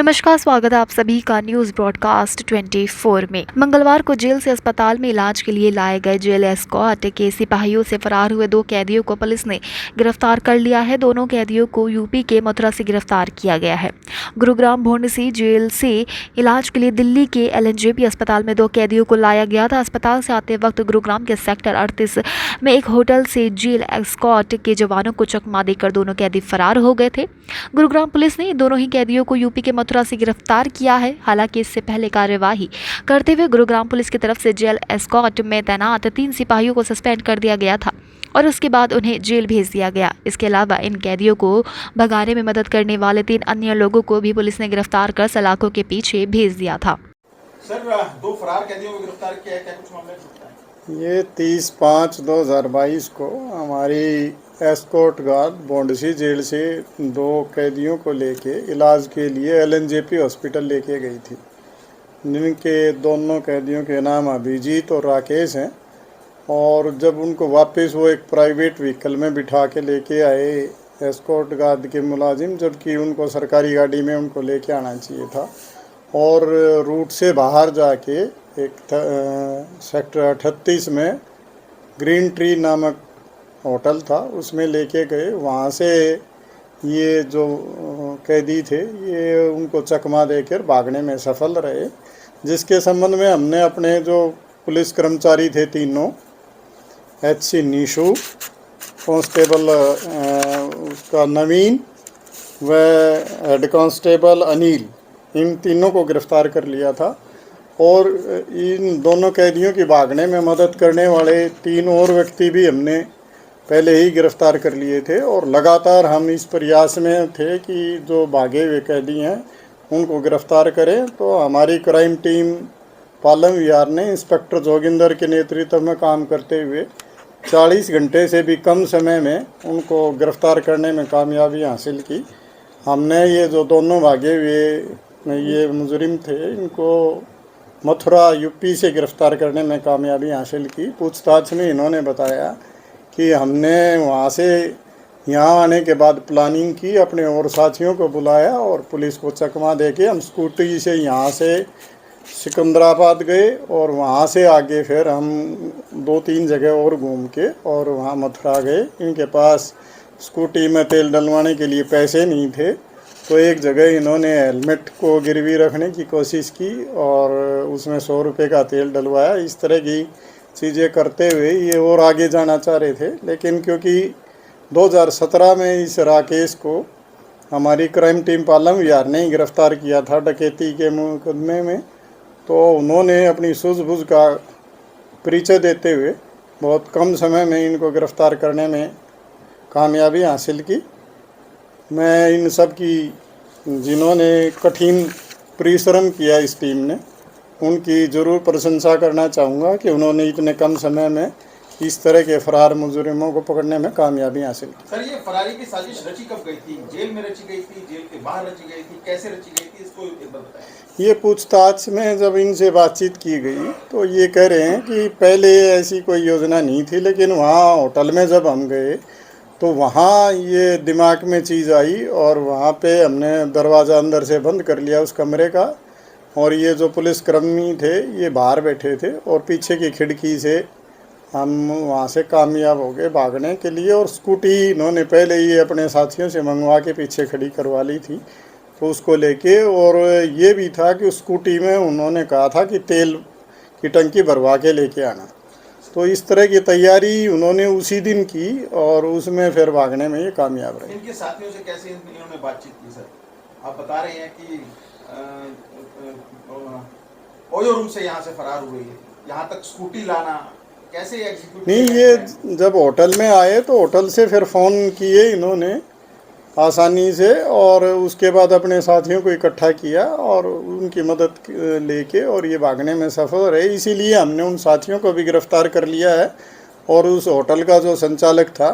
नमस्कार, स्वागत है आप सभी का न्यूज़ ब्रॉडकास्ट 24 में। मंगलवार को जेल से अस्पताल में इलाज के लिए लाए गए जेल एस्कॉर्ट के सिपाहियों से फरार हुए 2 कैदियों को पुलिस ने गिरफ्तार कर लिया है। दोनों कैदियों को यूपी के मथुरा से गिरफ्तार किया गया है। गुरुग्राम भोंडसी जेल से इलाज के लिए दिल्ली के एलएनजेपी अस्पताल में 2 कैदियों को लाया गया था। अस्पताल से आते वक्त गुरुग्राम के सेक्टर 38 में एक होटल से जेल एस्कॉर्ट के जवानों को चकमा देकर दोनों कैदी फरार हो गए थे। गुरुग्राम पुलिस ने दोनों ही कैदियों को यूपी के मथुरा से गिरफ्तार किया है। हालांकि इससे पहले कार्यवाही करते हुए गुरुग्राम पुलिस की तरफ से जेल एस्कॉर्ट में तैनात 3 सिपाहियों को सस्पेंड कर दिया गया था और उसके बाद उन्हें जेल भेज दिया गया। इसके अलावा इन कैदियों को भगाने में मदद करने वाले 3 अन्य लोगों को भी पुलिस ने गिरफ्तार कर सलाखों के पीछे भेज दिया था। सर, 2 फरार कैदियों को गिरफ्तार किया है, क्या कुछ मामले छुपता है? ये 30/5/2022 को हमारी एस्कॉर्ट गार्ड भोंडसी जेल से 2 कैदियों को लेके इलाज के लिए एलएनजेपी हॉस्पिटल लेके गई थी। जिनके दोनों कैदियों के नाम अभिजीत और राकेश हैं। और जब उनको वापस वो एक प्राइवेट व्हीकल में बिठा के लेके आए एस्कॉर्ट गार्ड के मुलाजिम, जबकि उनको सरकारी गाड़ी में उनको लेके आना चाहिए था, और रूट से बाहर जाके एक सेक्टर 38 में ग्रीन ट्री नामक होटल था, उसमें लेके गए। वहाँ से ये जो कैदी थे ये उनको चकमा देकर भागने में सफल रहे, जिसके संबंध में हमने अपने जो पुलिस कर्मचारी थे तीनों, एचसी नीशू, कांस्टेबल उसका नवीन व हेड कांस्टेबल अनिल, इन तीनों को गिरफ्तार कर लिया था। और इन दोनों कैदियों की भागने में मदद करने वाले 3 और व्यक्ति भी हमने पहले ही गिरफ्तार कर लिए थे। और लगातार हम इस प्रयास में थे कि जो भागे हुए कैदी हैं उनको गिरफ्तार करें। तो हमारी क्राइम टीम पालम विहार ने इंस्पेक्टर जोगिंदर के नेतृत्व में काम करते हुए 40 घंटे से भी कम समय में उनको गिरफ्तार करने में कामयाबी हासिल की। हमने ये जो दोनों भागे हुए ये मुजरिम थे, इनको मथुरा यूपी से गिरफ्तार करने में कामयाबी हासिल की। पूछताछ में इन्होंने बताया कि हमने वहाँ से यहाँ आने के बाद प्लानिंग की, अपने और साथियों को बुलाया और पुलिस को चकमा दे के हम स्कूटी से यहाँ से सिकंदराबाद गए और वहाँ से आगे फिर हम 2-3 जगह और घूम के और वहाँ मथुरा गए। इनके पास स्कूटी में तेल डलवाने के लिए पैसे नहीं थे, तो एक जगह इन्होंने हेलमेट को गिरवी रखने की कोशिश की और उसमें 100 रुपये का तेल डलवाया। इस तरह की चीज़ें करते हुए ये और आगे जाना चाह रहे थे, लेकिन क्योंकि 2017 में इस राकेश को हमारी क्राइम टीम पालम विहार ने ही गिरफ्तार किया था डकैती के मुकदमे में, तो उन्होंने अपनी सूझबूझ का परिचय देते हुए बहुत कम समय में इनको गिरफ्तार करने में कामयाबी हासिल की। मैं इन सब की जिन्होंने कठिन परिश्रम किया इस टीम ने, उनकी ज़रूर प्रशंसा करना चाहूँगा कि उन्होंने इतने कम समय में इस तरह के फरार मुजरिमों को पकड़ने में कामयाबी हासिल की। सर, ये फरारी की साजिश रची कब गई थी? जेल में रची गई थी, जेल के बाहर रची गई थी, कैसे रची गई थी, इसको एक बार बताएं। ये पूछताछ में जब इनसे बातचीत की गई तो ये कह रहे हैं कि पहले ऐसी कोई योजना नहीं थी, लेकिन वहाँ होटल में जब हम गए तो वहाँ ये दिमाग में चीज़ आई और वहाँ पे हमने दरवाज़ा अंदर से बंद कर लिया उस कमरे का, और ये जो पुलिसकर्मी थे ये बाहर बैठे थे और पीछे की खिड़की से हम वहाँ से कामयाब हो गए भागने के लिए। और स्कूटी इन्होंने पहले ही अपने साथियों से मंगवा के पीछे खड़ी करवा ली थी, तो उसको लेके, और ये भी था कि उस स्कूटी में उन्होंने कहा था कि तेल की टंकी भरवा के लेके आना। तो इस तरह की तैयारी उन्होंने उसी दिन की और उसमें फिर भागने में ये कामयाब रहे। इनके साथियों से कैसे इन्होंने बातचीत की सर? आप बता रहे हैं कि ओयो रूम से यहाँ से फरार हुए, यहाँ तक स्कूटी लाना कैसे एग्जीक्यूट नहीं, ये जब होटल में आए तो होटल से फिर फ़ोन किए इन्होंने आसानी से, और उसके बाद अपने साथियों को इकट्ठा किया और उनकी मदद लेके और ये भागने में सफल रहे। इसीलिए हमने उन साथियों को भी गिरफ्तार कर लिया है और उस होटल का जो संचालक था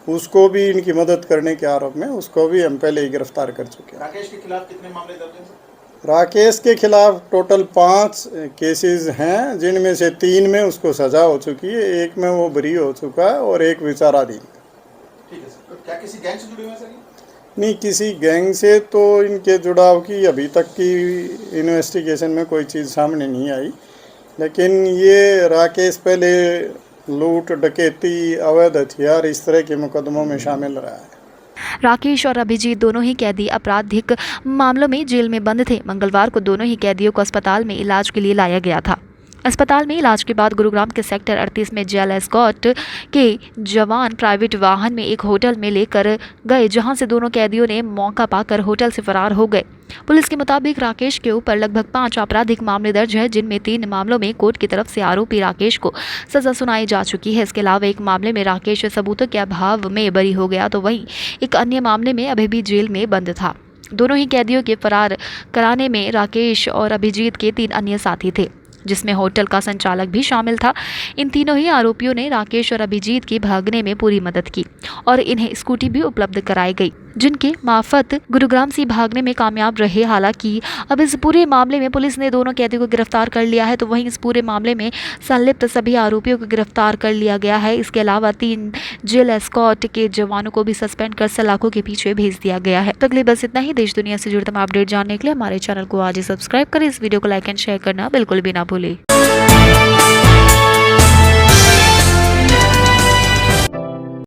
उसको भी इनकी मदद करने के आरोप में उसको भी हम पहले ही गिरफ्तार कर चुके हैं। राकेश के खिलाफ कितने मामले दर्ज हैं? राकेश के खिलाफ टोटल 5 केसेस हैं, जिनमें से 3 में उसको सज़ा हो चुकी है, 1 में वो बरी हो चुका है और 1 विचाराधीन। ठीक है सर, तो क्या किसी गैंग से जुड़े हुए हैं सर? नहीं, किसी गैंग से तो इनके जुड़ाव की अभी तक की इन्वेस्टिगेशन में कोई चीज़ सामने नहीं आई, लेकिन ये राकेश पहले लूट, डकैती, अवैध हथियार इस तरह के मुकदमों में शामिल रहा है। राकेश और अभिजीत दोनों ही कैदी आपराधिक मामलों में जेल में बंद थे। मंगलवार को दोनों ही कैदियों को अस्पताल में इलाज के लिए लाया गया था। अस्पताल में इलाज के बाद गुरुग्राम के सेक्टर 38 में जेल एस्कॉर्ट के जवान प्राइवेट वाहन में एक होटल में लेकर गए, जहां से दोनों कैदियों ने मौका पाकर होटल से फरार हो गए। पुलिस के मुताबिक राकेश के ऊपर लगभग 5 आपराधिक मामले दर्ज है, जिनमें 3 मामलों में कोर्ट की तरफ से आरोपी राकेश को सजा सुनाई जा चुकी है। इसके अलावा एक मामले में राकेश सबूतों के अभाव में बरी हो गया, तो वहीं एक अन्य मामले में अभी भी जेल में बंद था। दोनों ही कैदियों के फरार कराने में राकेश और अभिजीत के 3 अन्य साथी थे, जिसमें होटल का संचालक भी शामिल था। इन तीनों ही आरोपियों ने राकेश और अभिजीत की भागने में पूरी मदद की और इन्हें स्कूटी भी उपलब्ध कराई गई, जिनके मार्फत गुरुग्राम से भागने में कामयाब रहे। हालांकि अब इस पूरे मामले में पुलिस ने दोनों कैदियों को गिरफ्तार कर लिया है, तो वहीं इस पूरे मामले में संलिप्त सभी आरोपियों को गिरफ्तार कर लिया गया है। इसके अलावा 3 जेल एस्कॉर्ट के जवानों को भी सस्पेंड कर सलाखों के पीछे भेज दिया गया है। तो अगले बस इतना ही। देश दुनिया से जुड़े तमाम अपडेट जानने के लिए हमारे चैनल को आज ही सब्सक्राइब करें। इस वीडियो को लाइक एंड शेयर करना बिल्कुल भी ना भूलें।